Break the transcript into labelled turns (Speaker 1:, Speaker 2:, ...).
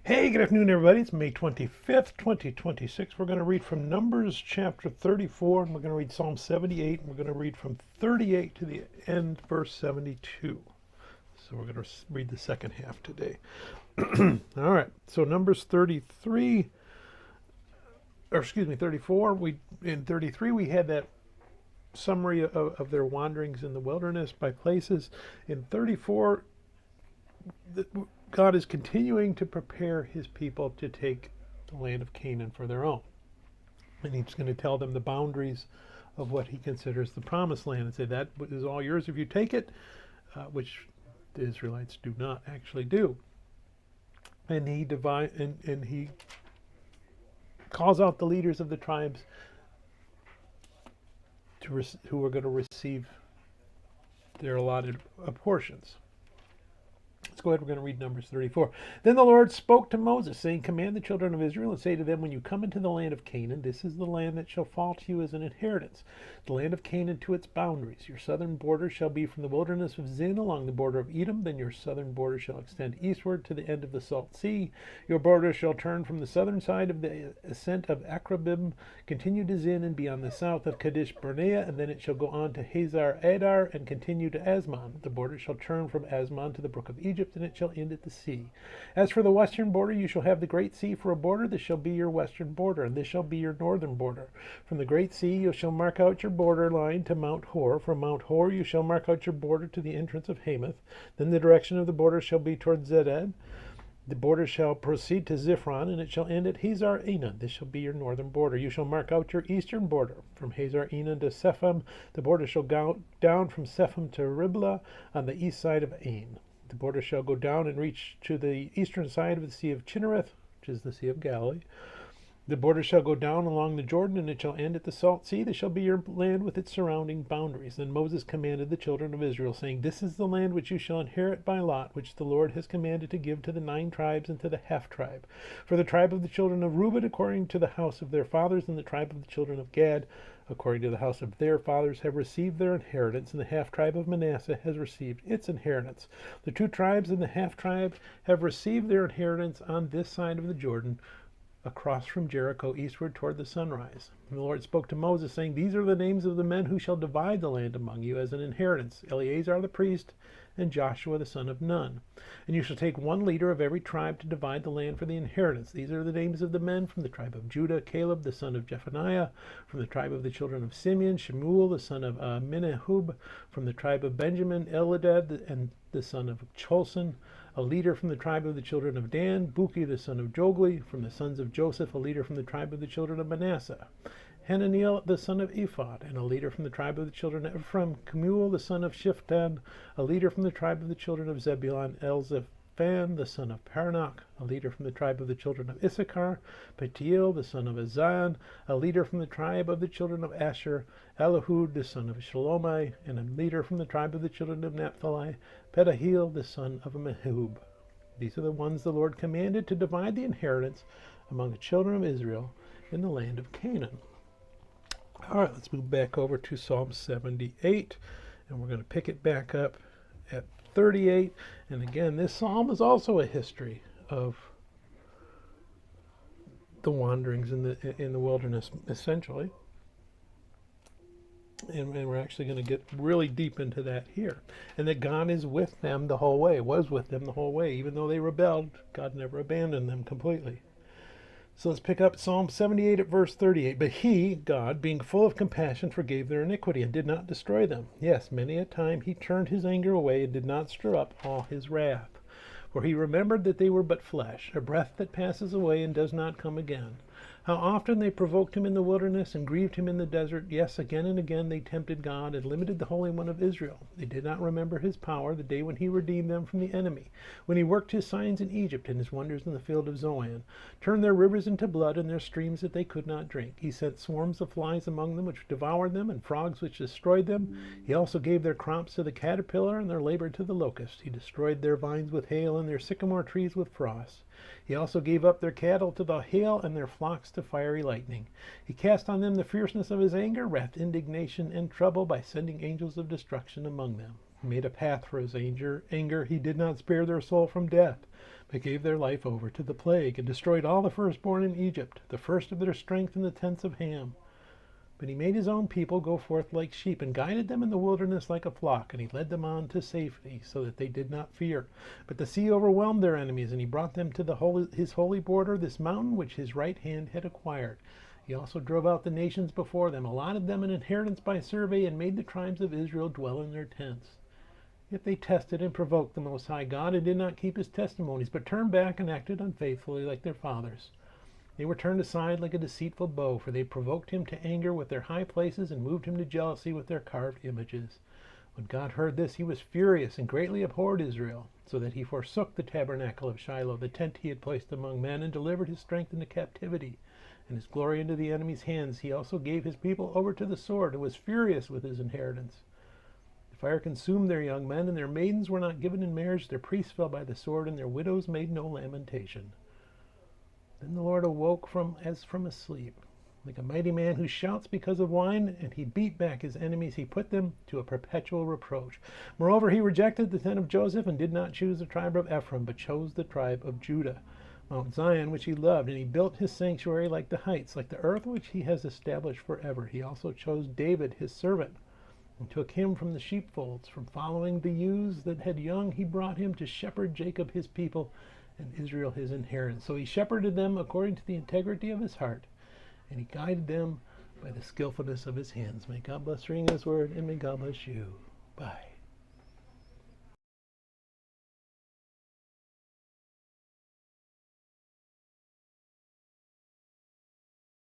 Speaker 1: Hey, good afternoon, everybody. It's May 25th, 2026. We're going to read from Numbers chapter 34, and we're going to read Psalm 78, and we're going to read from 38 to the end, verse 72. So we're going to read the second half today. All right. So Numbers 33, or excuse me, 34. In 33 we had that summary of their wanderings in the wilderness by places. In 34, God is continuing to prepare his people to take the land of Canaan for their own. And he's going to tell them the boundaries of what he considers the promised land and say that is all yours if you take it, which the Israelites do not actually do. And he he calls out the leaders of the tribes who are going to receive their allotted portions. Let's go ahead. We're going to read Numbers 34. Then the Lord spoke to Moses, saying, Command the children of Israel and say to them, when you come into the land of Canaan, this is the land that shall fall to you as an inheritance, the land of Canaan to its boundaries. Your southern border shall be from the wilderness of Zin along the border of Edom. Then your southern border shall extend eastward to the end of the Salt Sea. Your border shall turn from the southern side of the ascent of Akrabim, continue to Zin, and be on the south of Kadesh Barnea, and then it shall go on to Hazar Adar and continue to Asmon. The border shall turn from Asmon to the brook of Egypt, and it shall end at the sea. As for the western border, you shall have the great sea for a border. This shall be your western border, and this shall be your northern border. From the great sea you shall mark out your border line to Mount Hor. From Mount Hor you shall mark out your border to the entrance of Hamath. Then the direction of the border shall be toward Zedad. The border shall proceed to Ziphron, and it shall end at Hazar Enan. This shall be your northern border. You shall mark out your eastern border. From Hazar Enan to Sepham, the border shall go down from Sepham to Riblah on the east side of Ain. The border shall go down and reach to the eastern side of the Sea of Chinnereth, which is the Sea of Galilee. The border shall go down along the Jordan, and it shall end at the Salt Sea. This shall be your land with its surrounding boundaries. Then Moses commanded the children of Israel, saying, This is the land which you shall inherit by lot, which the Lord has commanded to give to the 9 tribes and to the half-tribe. For the tribe of the children of Reuben, according to the house of their fathers, and the tribe of the children of Gad, according to the house of their fathers, have received their inheritance, and the half-tribe of Manasseh has received its inheritance. The 2 tribes and the half-tribe have received their inheritance on this side of the Jordan, across from Jericho eastward toward the sunrise. And the Lord spoke to Moses, saying, These are the names of the men who shall divide the land among you as an inheritance: Eleazar the priest, and Joshua the son of Nun. And you shall take 1 leader of every tribe to divide the land for the inheritance. These are the names of the men from the tribe of Judah: Caleb the son of Jephunneh; from the tribe of the children of Simeon, Shemuel the son of Menahub; from the tribe of Benjamin, Eladad and the son of Cholson; a leader from the tribe of the children of Dan, Buki the son of Jogli; from the sons of Joseph, a leader from the tribe of the children of Manasseh, Hananiel the son of Ephod; and a leader from the tribe of the children of Ephraim, Kemuel the son of Shiftan; a leader from the tribe of the children of Zebulun, Elzaphan the son of Paranach; a leader from the tribe of the children of Issachar, Petiel the son of Azion; a leader from the tribe of the children of Asher, Elihud the son of Shalomai; and a leader from the tribe of the children of Naphtali, Pedahil the son of Amihud. These are the ones the Lord commanded to divide the inheritance among the children of Israel in the land of Canaan. All right, let's move back over to Psalm 78, and we're going to pick it back up at 38. And again, this psalm is also a history of the wanderings in the wilderness, essentially. And we're actually going to get really deep into that here. And that God is with them the whole way, was with them the whole way. Even though they rebelled, God never abandoned them completely. So let's pick up Psalm 78 at verse 38. But he, God, being full of compassion, forgave their iniquity and did not destroy them. Yes, many a time he turned his anger away and did not stir up all his wrath. For he remembered that they were but flesh, a breath that passes away and does not come again. How often they provoked him in the wilderness and grieved him in the desert. Yes, again and again they tempted God and limited the Holy One of Israel. They did not remember his power, the day when he redeemed them from the enemy, when he worked his signs in Egypt and his wonders in the field of Zoan, turned their rivers into blood and their streams that they could not drink. He sent swarms of flies among them which devoured them, and frogs which destroyed them. He also gave their crops to the caterpillar and their labor to the locust. He destroyed their vines with hail and their sycamore trees with frost. He also gave up their cattle to the hail and their flocks to fiery lightning. He cast on them the fierceness of his anger, wrath, indignation, and trouble by sending angels of destruction among them. He made a path for his anger. He did not spare their soul from death, but gave their life over to the plague, and destroyed all the firstborn in Egypt, the first of their strength in the tents of Ham. But he made his own people go forth like sheep, and guided them in the wilderness like a flock, and he led them on to safety, so that they did not fear. But the sea overwhelmed their enemies, and he brought them to his holy border, this mountain which his right hand had acquired. He also drove out the nations before them, allotted them an inheritance by survey, and made the tribes of Israel dwell in their tents. Yet they tested and provoked the Most High God, and did not keep his testimonies, but turned back and acted unfaithfully like their fathers. They were turned aside like a deceitful bow, for they provoked him to anger with their high places, and moved him to jealousy with their carved images. When God heard this, he was furious, and greatly abhorred Israel, so that he forsook the tabernacle of Shiloh, the tent he had placed among men, and delivered his strength into captivity, and his glory into the enemy's hands. He also gave his people over to the sword, and was furious with his inheritance. The fire consumed their young men, and their maidens were not given in marriage. Their priests fell by the sword, and their widows made no lamentation. Then the Lord awoke as from a sleep, like a mighty man who shouts because of wine, and he beat back his enemies. He put them to a perpetual reproach. Moreover, he rejected the tent of Joseph, and did not choose the tribe of Ephraim, but chose the tribe of Judah, Mount Zion, which he loved. And he built his sanctuary like the heights, like the earth which he has established forever. He also chose David, his servant, and took him from the sheepfolds. From following the ewes that had young, he brought him to shepherd Jacob his people, and Israel his inheritance. So he shepherded them according to the integrity of his heart, and he guided them by the skillfulness of his hands. May God bless reading his word, and may God bless you. Bye.